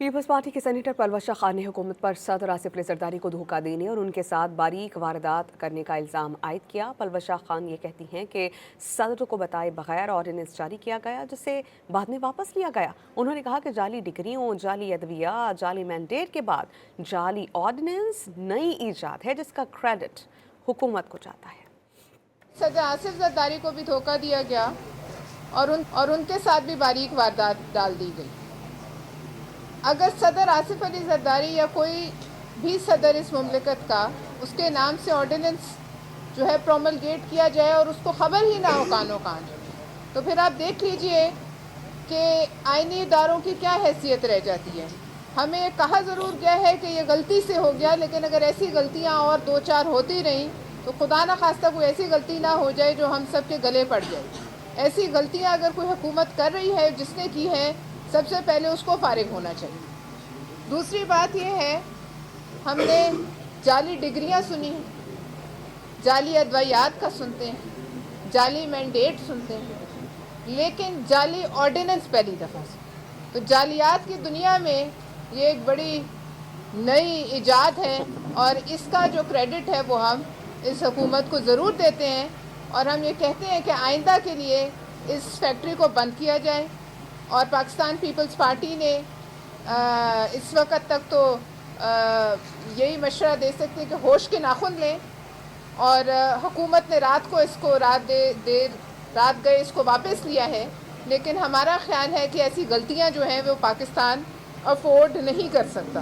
Peoples party کے senator Palwasha Khan نے حکومت پر صدر آصف علی زرداری کو دھوکہ دینے اور ان کے ساتھ باریک واردات کرنے کا الزام عائد کیا۔ پلوشہ خان یہ کہتی ہیں کہ صدر کو بتائے بغیر آرڈیننس جاری کیا گیا جسے بعد میں واپس لیا گیا۔ انہوں نے کہا کہ جعلی ڈگریوں، جعلی ادویات، جعلی مینڈیٹ کے بعد جعلی آرڈیننس نئی ایجاد ہے جس کا کریڈٹ حکومت کو جاتا ہے۔ صدر آصف زرداری کو بھی دھوکہ دیا گیا اور ان کے ساتھ بھی باریک واردات ڈال دی گئی۔ اگر صدر آصف علی زرداری یا کوئی بھی صدر اس مملکت کا اس کے نام سے آرڈیننس جو ہے پروملگیٹ کیا جائے اور اس کو خبر ہی نہ ہو کانوں کان، تو پھر آپ دیکھ لیجئے کہ آئینی اداروں کی کیا حیثیت رہ جاتی ہے۔ ہمیں کہا ضرور گیا ہے کہ یہ غلطی سے ہو گیا، لیکن اگر ایسی غلطیاں اور دو چار ہوتی رہیں تو خدا نہ خواستہ کوئی ایسی غلطی نہ ہو جائے جو ہم سب کے گلے پڑ جائے۔ ایسی غلطیاں اگر کوئی حکومت کر رہی ہے، جس نے کی ہے، سب سے پہلے اس کو فارغ ہونا چاہیے۔ دوسری بات یہ ہے، ہم نے جعلی ڈگریاں سنی ہیں، جعلی ادویات کا سنتے ہیں، جعلی مینڈیٹ سنتے ہیں، لیکن جعلی آرڈیننس پہلی دفعہ سے۔ تو جعلیات کی دنیا میں یہ ایک بڑی نئی ایجاد ہے اور اس کا جو کریڈٹ ہے وہ ہم اس حکومت کو ضرور دیتے ہیں، اور ہم یہ کہتے ہیں کہ آئندہ کے لیے اس فیکٹری کو بند کیا جائے۔ اور پاکستان پیپلز پارٹی نے اس وقت تک تو یہی مشورہ دے سکتے کہ ہوش کے ناخن لیں، اور حکومت نے رات گئے اس کو واپس لیا ہے، لیکن ہمارا خیال ہے کہ ایسی غلطیاں جو ہیں وہ پاکستان افورڈ نہیں کر سکتا۔